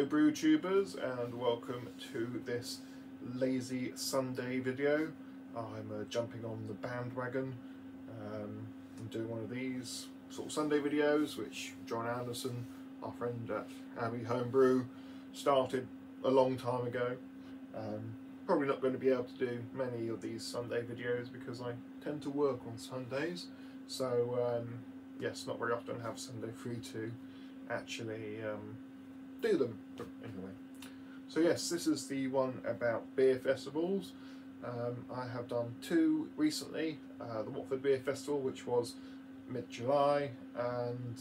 Hello brew tubers, and welcome to this lazy Sunday video. I'm jumping on the bandwagon. I'm doing one of these sort of Sunday videos which John Anderson, our friend at Abbey Homebrew, started a long time ago. Probably not going to be able to do many of these Sunday videos because I tend to work on Sundays, so yes, not very often have Sunday free to actually do them. But anyway, so yes, this is the one about beer festivals. I have done two recently, the Watford Beer Festival, which was mid-July, and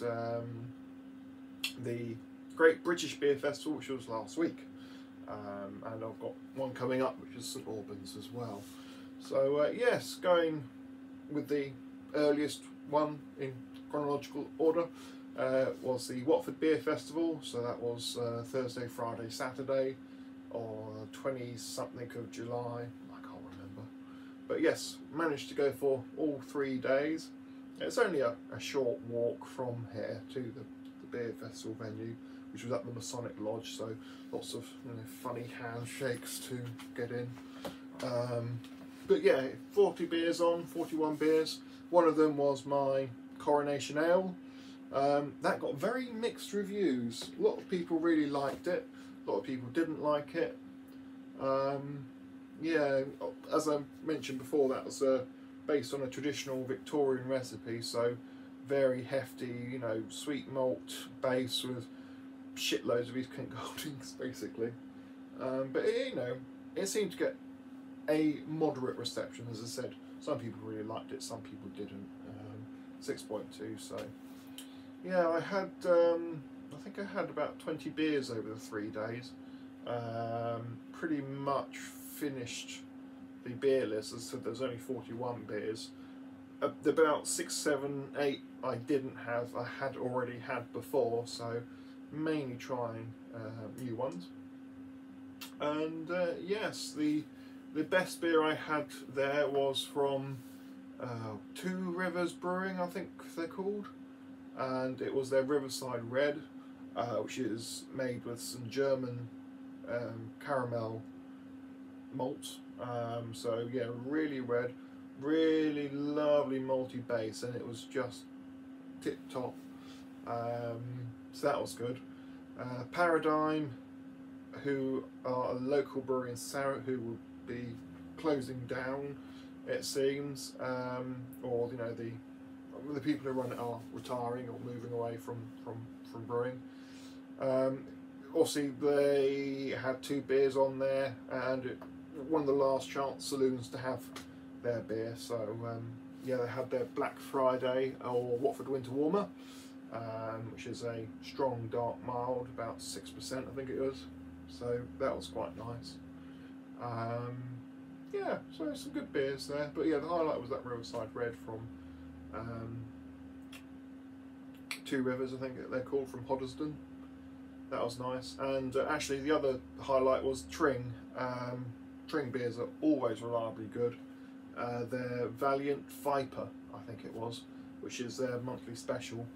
the Great British Beer Festival, which was last week. And I've got one coming up which is St Albans as well. So yes, going with the earliest one in chronological order was the Watford Beer Festival. So that was Thursday, Friday, Saturday, or 20-something of July, I can't remember. But yes, managed to go for all 3 days. It's only a short walk from here to the beer festival venue, which was at the Masonic Lodge, so lots of funny handshakes to get in. But yeah, 40 beers on, 41 beers. One of them was my Coronation Ale. That got very mixed reviews. A lot of people really liked it, a lot of people didn't like it. Yeah, as I mentioned before, that was based on a traditional Victorian recipe, so very hefty, sweet malt base with shitloads of East Kent Goldings, basically. But it seemed to get a moderate reception. As I said, some people really liked it, some people didn't. 6.2. So yeah, I think I had about 20 beers over the 3 days. Pretty much finished the beer list. As I said, there's only 41 beers. About 6, 7, 8 I didn't have. I had already had before, so mainly trying new ones. And yes, the best beer I had there was from Two Rivers Brewing, I think they're called, and it was their Riverside Red, which is made with some German caramel malt. So yeah, really red, really lovely malty base, and it was just tip top. So that was good. Paradigm, who are a local brewery in Sarah, who will be closing down, it seems, or the people who run it are retiring or moving away from brewing. Obviously, they had 2 beers on there, and one of the last chance saloons to have their beer. So yeah, they had their Black Friday or Watford Winter Warmer, which is a strong dark mild, about 6% I think it was. So that was quite nice. Yeah, so some good beers there. But yeah, the highlight was that Riverside Red from Two Rivers, I think they're called, from Hoddesdon. That was nice. And actually the other highlight was Tring. Tring beers are always reliably good. Their Valiant Viper, I think it was, which is their monthly special,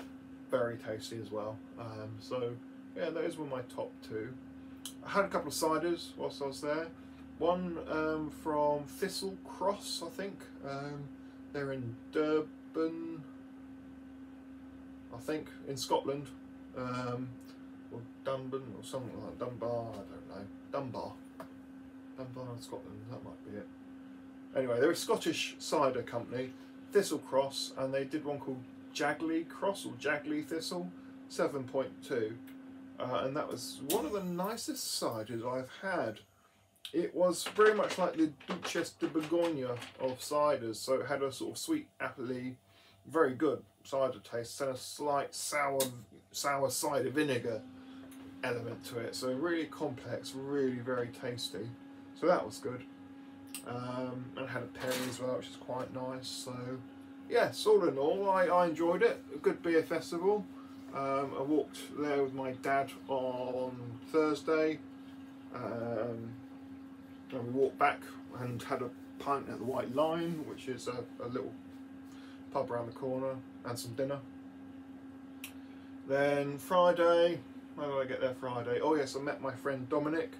very tasty as well. So yeah, those were my top 2. I had a couple of ciders whilst I was there. One from Thistle Cross, I think. They're in Durban, I think, in Scotland, or Dunban, or something like Dunbar, I don't know. Dunbar in Scotland, that might be it. Anyway, they're a Scottish cider company, Thistle Cross, and they did one called Jagley Cross, or Jagley Thistle, 7.2. And that was one of the nicest ciders I've had. It was very much like the Duchesse de Bourgogne of ciders, so it had a sort of sweet, appley, very good cider taste, and a slight sour cider vinegar element to it. So really complex, really very tasty. So that was good. And it had a perry as well, which is quite nice. So yes, all in all, I enjoyed it. A good beer festival. I walked there with my dad on Thursday, and we walked back and had a pint at the White Lion, which is a little pub around the corner, and some dinner. Then Friday, How did I get there Friday? Oh yes, I met my friend Dominic.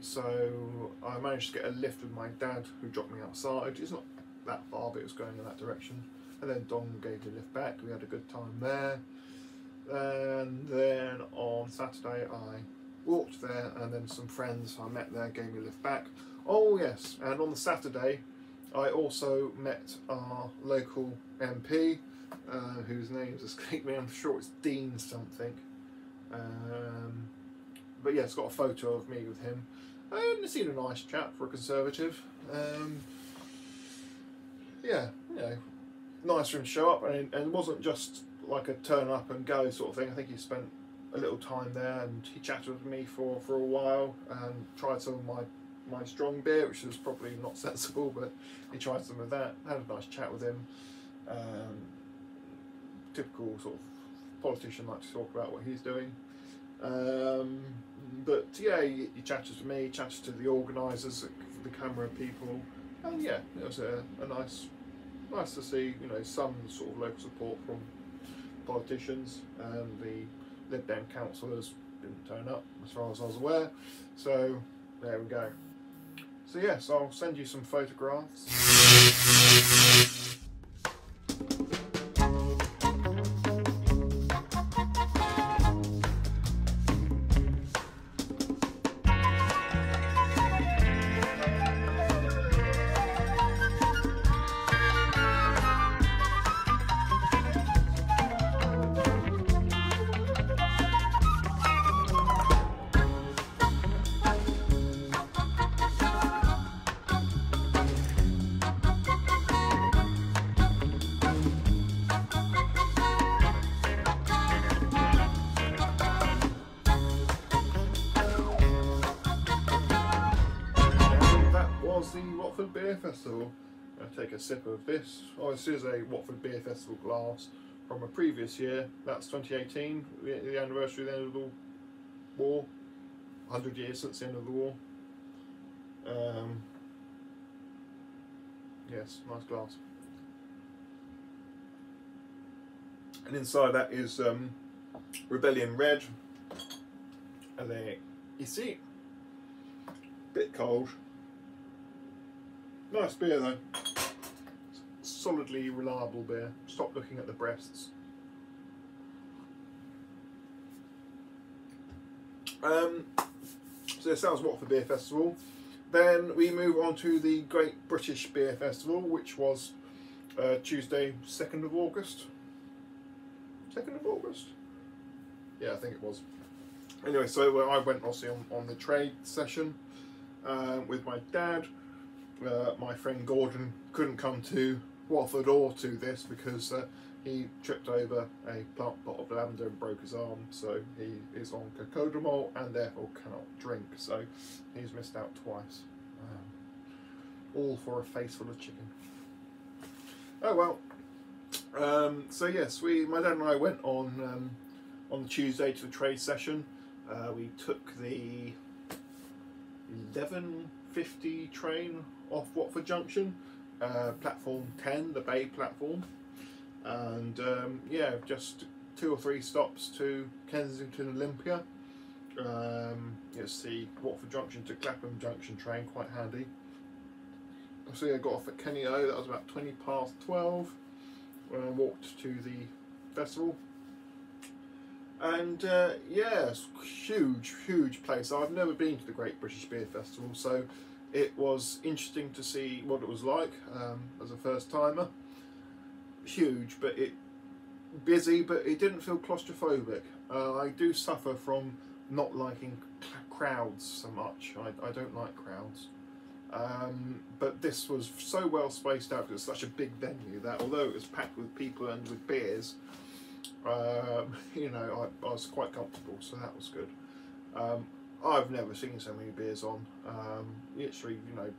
So I managed to get a lift with my dad, who dropped me outside. It's not that far, but it was going in that direction. And then Dom gave me a lift back. We had a good time there. And then on Saturday I walked there, and then some friends I met there gave me a lift back. Oh yes, and on the Saturday I also met our local MP, whose name's escaped me. I'm sure it's Dean something. But yeah, it's got a photo of me with him. And he seemed a nice chap for a Conservative. Yeah, you know, nice for him to show up, and it wasn't just like a turn up and go sort of thing. I think he spent a little time there, and he chatted with me for a while and tried some of my strong beer, which was probably not sensible, but he tried some of that. Had a nice chat with him. Typical sort of politician, like to talk about what he's doing. But yeah, he chatted to me, chatted to the organisers, the camera people, and yeah, it was a nice to see, you know, some sort of local support from politicians. The Lib Dem councillors didn't turn up, as far as I was aware. So there we go. So yes, I'll send you some photographs. The Watford Beer Festival. I'll take a sip of this. Oh, this is a Watford Beer Festival glass from a previous year. That's 2018, the anniversary of the end of the war. 100 years since the end of the war. Yes, nice glass. And inside that is Rebellion Red. And there you see, bit cold. Nice beer though, solidly reliable beer. Stop looking at the breasts. So this was Watford Beer Festival. Then we move on to the Great British Beer Festival, which was Tuesday, 2nd of August. 2nd of August? Yeah, I think it was. Anyway, so I went obviously on the trade session with my dad. My friend Gordon couldn't come to Watford or to this because he tripped over a plant pot of lavender and broke his arm, so he is on cocodamol and therefore cannot drink, so he's missed out twice. All for a face full of chicken. Oh well. So yes, my dad and I went on Tuesday to the trade session. We took the 11:50 train off Watford Junction, platform 10, the Bay platform, and yeah, just 2 or 3 stops to Kensington Olympia. It's the Watford Junction to Clapham Junction train, quite handy. So yeah, I got off at Kenny O, that was about 12:20, when I walked to the festival. And yeah, it's a huge place. I've never been to the Great British Beer Festival, so it was interesting to see what it was like as a first timer. Huge, but busy, but it didn't feel claustrophobic. I do suffer from not liking crowds so much. I don't like crowds. But this was so well spaced out, because it's such a big venue that although it was packed with people and with beers, you know, I was quite comfortable, so that was good. I've never seen so many beers on. Literally, you know,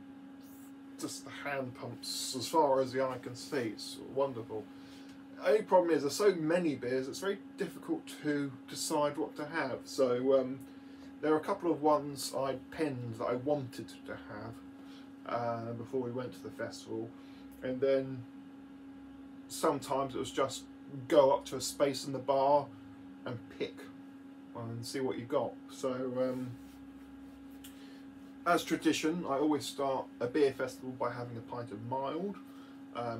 just the hand pumps as far as the eye can see. It's wonderful. The only problem is there's so many beers, it's very difficult to decide what to have. So there are a couple of ones I penned that I wanted to have before we went to the festival, and then sometimes it was just go up to a space in the bar and pick and see what you got. So as tradition, I always start a beer festival by having a pint of mild.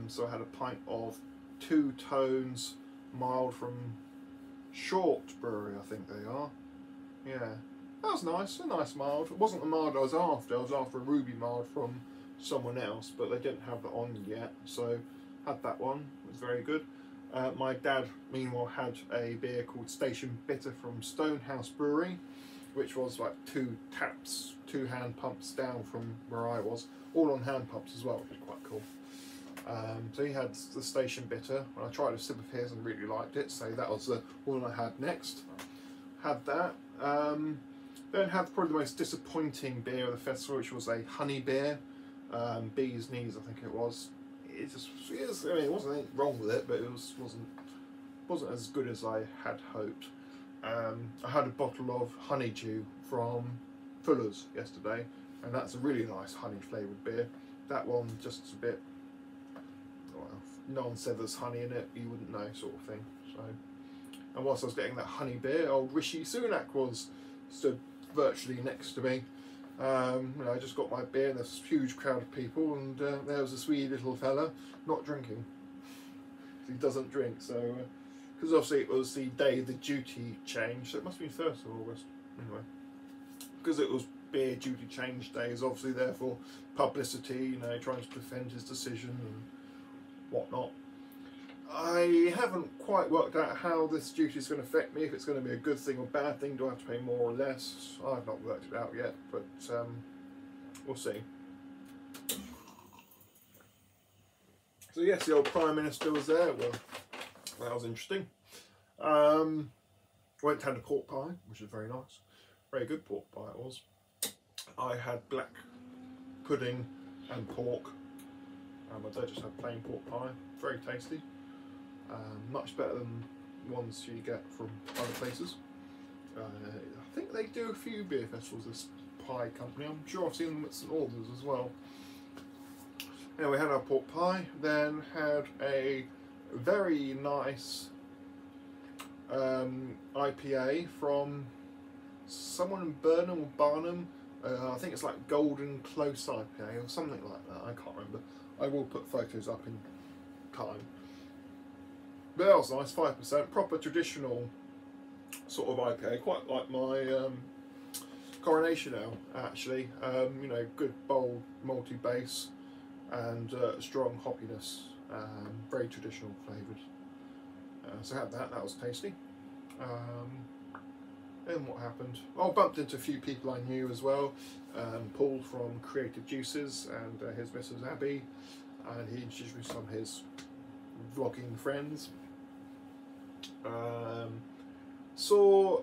So I had a pint of Two Tones mild from Short Brewery, I think they are. Yeah, that was nice, a nice mild. It wasn't the mild I was after a ruby mild from someone else, but they didn't have that on yet, so had that one. It was very good. My dad, meanwhile, had a beer called Station Bitter from Stonehouse Brewery, which was like 2 taps, 2 hand pumps down from where I was, all on hand pumps as well, which is quite cool. So he had the Station Bitter, and I tried a sip of his and really liked it, so that was the one I had next. Had that. Then had probably the most disappointing beer of the festival, which was a honey beer, Bee's Knees, I think it was. It wasn't anything wrong with it, but it wasn't as good as I had hoped. I had a bottle of honeydew from Fuller's yesterday, and that's a really nice honey flavoured beer. That one just a bit, well, no one said there's honey in it, you wouldn't know, sort of thing. So, and whilst I was getting that honey beer, old Rishi Sunak stood virtually next to me. I just got my beer and there's a huge crowd of people, and there was a sweet little fella not drinking. He doesn't drink, so because obviously it was the day the duty changed, so it must be 1st of August anyway. Because it was beer duty change days, obviously, therefore publicity, trying to defend his decision and whatnot. I haven't quite worked out how this duty is going to affect me, if it's going to be a good thing or bad thing, do I have to pay more or less? I've not worked it out yet, but we'll see. So yes, the old Prime Minister was there, well, that was interesting. Went and had a pork pie, which was very nice. Very good pork pie it was. I had black pudding and pork. My dad just had plain pork pie, very tasty. Much better than ones you get from other places. I think they do a few beer festivals, this pie company. I'm sure I've seen them at St Albans as well. Anyway, we had our pork pie, then had a very nice IPA from someone in Burnham or Barnum. I think it's like Golden Close IPA or something like that, I can't remember. I will put photos up in time. But that was nice, 5%, proper traditional sort of IPA, quite like my Coronation Ale actually. Good bold malty base and strong hoppiness, very traditional flavoured. So I had that was tasty. And what happened? I bumped into a few people I knew as well. Paul from Creative Juices and his Mrs. Abby, and he introduced me to some of his vlogging friends. Saw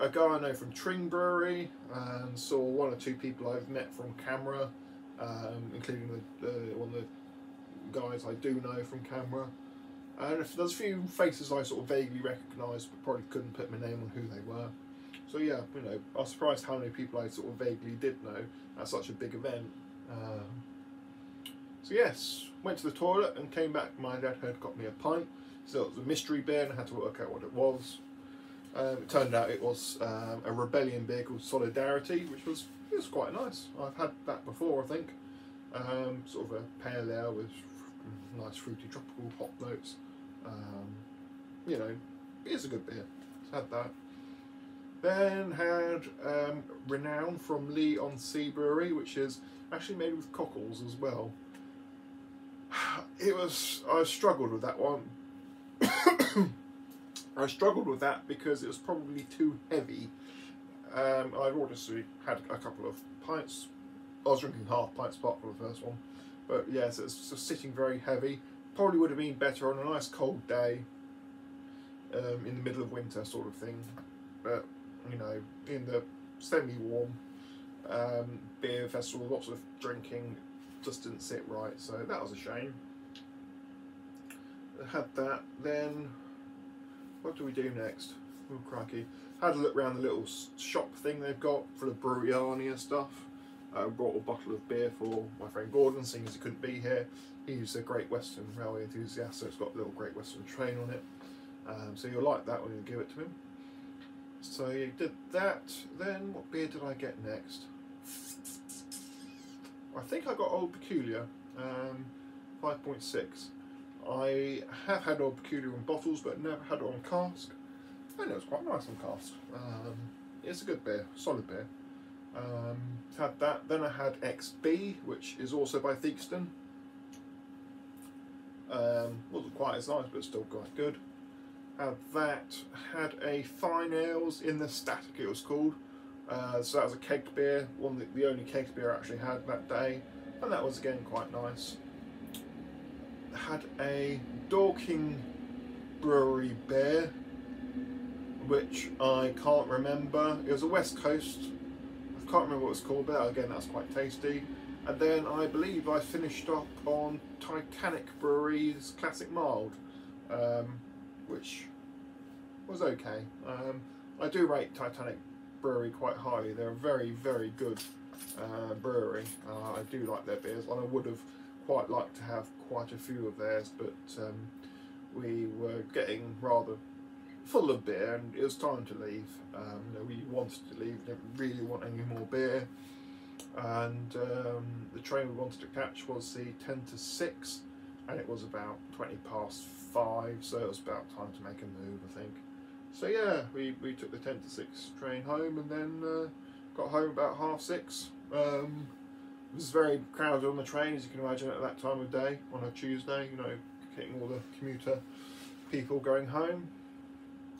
a guy I know from Tring Brewery, and saw 1 or 2 people I've met from camera, including one of the guys I do know from camera. And there's a few faces I sort of vaguely recognised, but probably couldn't put my name on who they were. So yeah, I was surprised how many people I sort of vaguely did know at such a big event. So yes, went to the toilet and came back. My dad had got me a pint, so it was a mystery beer and I had to work out what it was. It turned out it was a Rebellion beer called Solidarity, which was quite nice. I've had that before, I think. Sort of a pale ale with nice fruity tropical hop notes. It's a good beer. So had that. Then had Renown from Lee-on-Sea Brewery, which is actually made with cockles as well. I struggled with that one. I struggled with that because it was probably too heavy. I'd obviously had a couple of pints. I was drinking half pints apart from the first one. But yes, it's just sitting very heavy. Probably would have been better on a nice cold day, in the middle of winter sort of thing. But, in the semi-warm beer festival, lots of drinking, just didn't sit right, so that was a shame. I had that, then what do we do next? Oh crikey. Had a look around the little shop thing they've got for the Brewiania stuff. Brought a bottle of beer for my friend Gordon, seeing as he couldn't be here. He's a Great Western Railway enthusiast, so it's got a little Great Western train on it. So you'll like that when you give it to him. So you did that. Then what beer did I get next? I think I got Old Peculiar, 5.6. I have had Old Peculiar in bottles, but never had it on cask. And it was quite nice on cask. It's a good beer, solid beer. Had that. Then I had XB, which is also by Theakston. Wasn't quite as nice, but still quite good. Had that. Had a Fine Ales in the Static, it was called. So that was a kegged beer, the only kegged beer I actually had that day, and that was again quite nice. Had a Dorking Brewery beer, which I can't remember. It was a West Coast. I can't remember what it was called, but again, that's quite tasty. And then I believe I finished up on Titanic Brewery's Classic Mild, which was okay. I do rate Titanic Brewery quite highly. They're a very, very good brewery. I do like their beers, and I would have quite liked to have quite a few of theirs, but we were getting rather full of beer and it was time to leave. We wanted to leave, didn't really want any more beer, and the train we wanted to catch was the 10 to 6, and it was about 20 past 5, so it was about time to make a move, I think. So yeah, we took the 10 to 6 train home, and then got home about 6:30. It was very crowded on the train, as you can imagine, at that time of day on a Tuesday, you know, getting all the commuter people going home.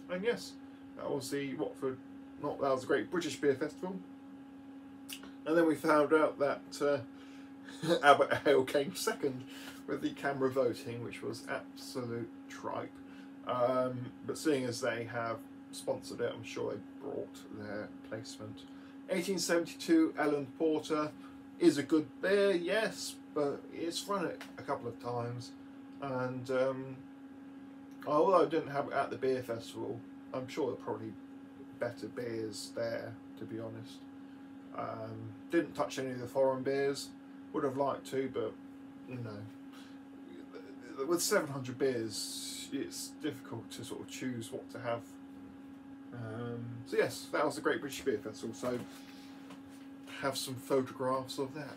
And yes, that was the Watford, that was the Great British Beer Festival. And then we found out that Albert Ale came second with the camera voting, which was absolute tripe. But seeing as they have sponsored it, I'm sure they brought their placement. 1872 Elland Porter is a good beer, yes, but it's run it a couple of times, and although I didn't have it at the beer festival, I'm sure there are probably better beers there, to be honest. Didn't touch any of the foreign beers, would have liked to, but you know, with 700 beers, it's difficult to sort of choose what to have. So yes, that was the Great British Beer Festival, so have some photographs of that.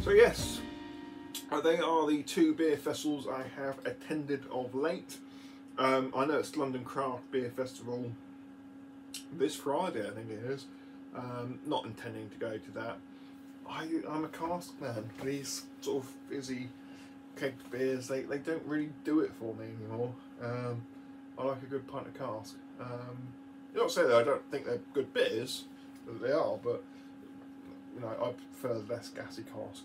So yes, they are the two beer festivals I have attended of late. I know it's London Craft Beer Festival this Friday, I think it is. Not intending to go to that. I'm a cask man. These sort of fizzy kegged beers, they don't really do it for me anymore. I like a good pint of cask. Not to say that I don't think they're good beers, they are, but you know, I prefer less gassy cask.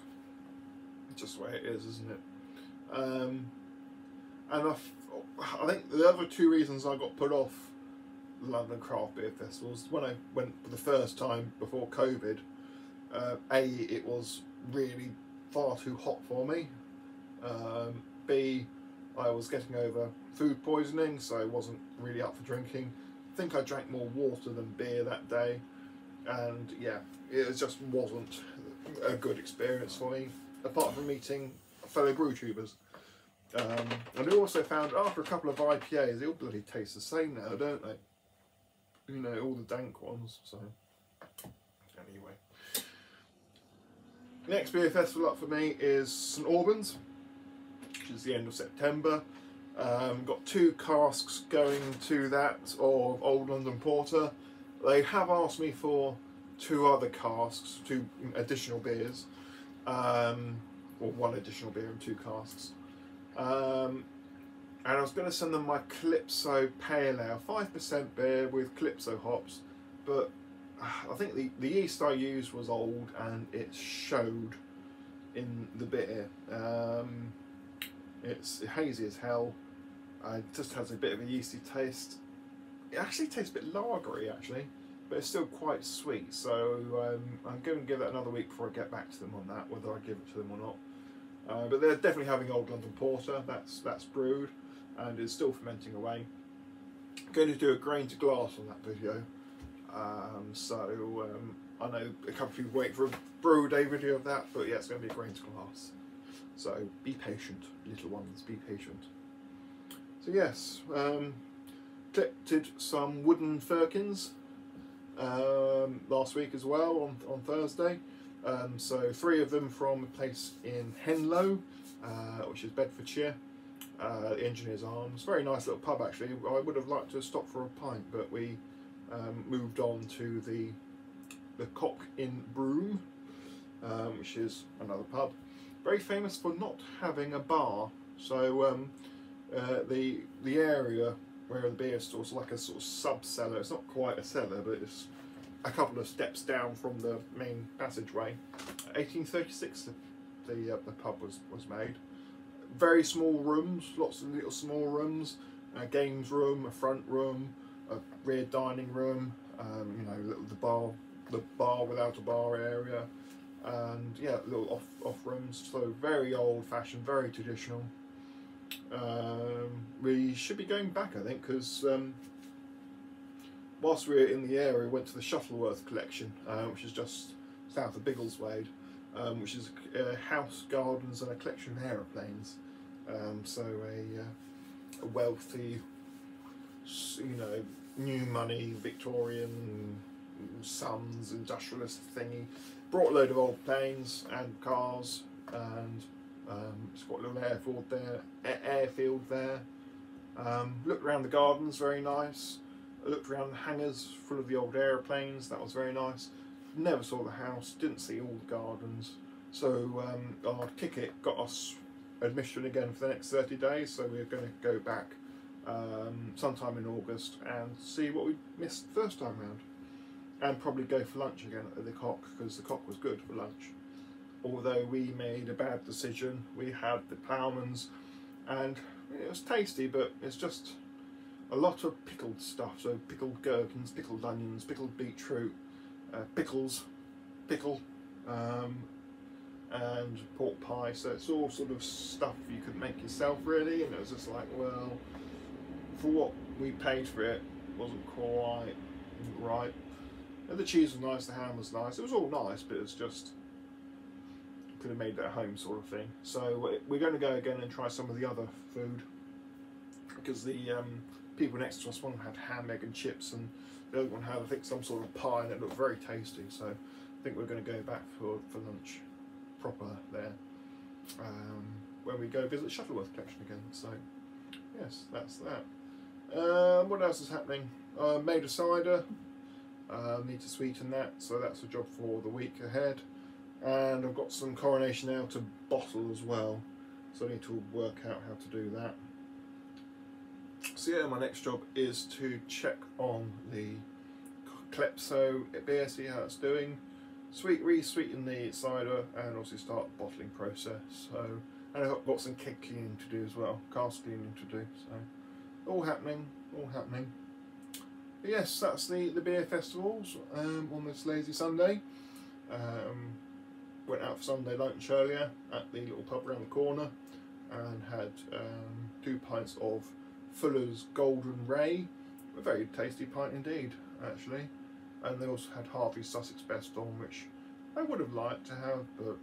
It's just the way it is, isn't it? And I think the other two reasons I got put off the London Craft Beer Festivals, when I went for the first time before COVID, A, it was really far too hot for me. B, I was getting over food poisoning, so I wasn't really up for drinking. I think I drank more water than beer that day, and yeah, it just wasn't a good experience for me, apart from meeting fellow brew tubers. And I also found after a couple of IPAs, they all bloody taste the same now, don't they? You know, all the dank ones. So anyway, next beer festival up for me is St Albans, which is the end of September. Got 2 casks going to that of Old London Porter. They have asked me for 2 other casks, 2 additional beers, or 1 additional beer and 2 casks. And I was going to send them my Calypso Pale Ale, 5% beer with Calypso hops, but I think the yeast I used was old and it showed in the beer. It's hazy as hell. It just has a bit of a yeasty taste. It actually tastes a bit lagery actually, but it's still quite sweet. So I'm going to give it another week before I get back to them on that, whether I give it to them or not. But they're definitely having Old London Porter. That's brewed and is still fermenting away. I'm going to do a grain to glass on that video. I know a couple of people wait for a brew day video of that, but yeah, it's going to be a grain to glass. So be patient, little ones, be patient. So yes, collected some wooden firkins last week as well on Thursday. So 3 of them from a place in Henlow, which is Bedfordshire. The Engineer's Arms, very nice little pub actually. I would have liked to stop for a pint, but we moved on to the Cock in Broome, which is another pub. Very famous for not having a bar. So the area where the beer store is like a sort of sub cellar. It's not quite a cellar, but it's a couple of steps down from the main passageway. 1836 the pub was made. Very small rooms, lots of little small rooms, a games room, a front room, a rear dining room, you know, the bar without a bar area, and yeah, little off rooms. So very old fashioned, very traditional. We should be going back, I think, because whilst we were in the area, we went to the Shuttleworth collection, which is just south of Biggleswade, which is house gardens and a collection of aeroplanes. So a wealthy, you know, new money Victorian sons industrialist thingy brought a load of old planes and cars, and it's got a little airfield there. Looked around the gardens, very nice. I looked around the hangars full of the old aeroplanes, that was very nice. Never saw the house, didn't see all the gardens. So our ticket got us admission again for the next 30 days, so we're going to go back sometime in August and see what we missed first time round, and probably go for lunch again at the Cock, because the Cock was good for lunch. Although we made a bad decision, we had the ploughmans and it was tasty, but it's just a lot of pickled stuff. So pickled gherkins, pickled onions, pickled beetroot, pickle, and pork pie. So it's all sort of stuff you could make yourself really, and it was just like, well, for what we paid for it, wasn't quite right. And the cheese was nice, the ham was nice, it was all nice, but it's just could have made that at home sort of thing. So we're going to go again and try some of the other food, because the people next to us, one had ham, egg and chips, and the other one had, I think, some sort of pie, and it looked very tasty. So I think we're going to go back for lunch proper there when we go visit Shuttleworth collection again. So yes, that's that. What else is happening? Made a cider, need to sweeten that, so that's a job for the week ahead. And I've got some Coronation Ale to bottle as well, so I need to work out how to do that. So yeah, my next job is to check on the Calypso beer, see how it's doing, re-sweeten the cider, and also start the bottling process. So, and I've got some keg cleaning to do as well, cask cleaning to do. So all happening, all happening. But yes, that's the beer festivals on this lazy Sunday. Went out for Sunday lunch earlier at the little pub around the corner and had 2 pints of Fuller's Golden Ray, a very tasty pint indeed actually, and they also had Harvey's Sussex Best on, which I would have liked to have, but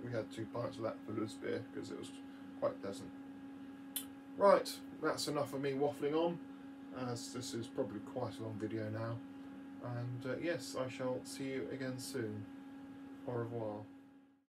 we had 2 pints of that Fuller's beer because it was quite pleasant. Right, that's enough of me waffling on, as this is probably quite a long video now. And yes, I shall see you again soon. Au revoir.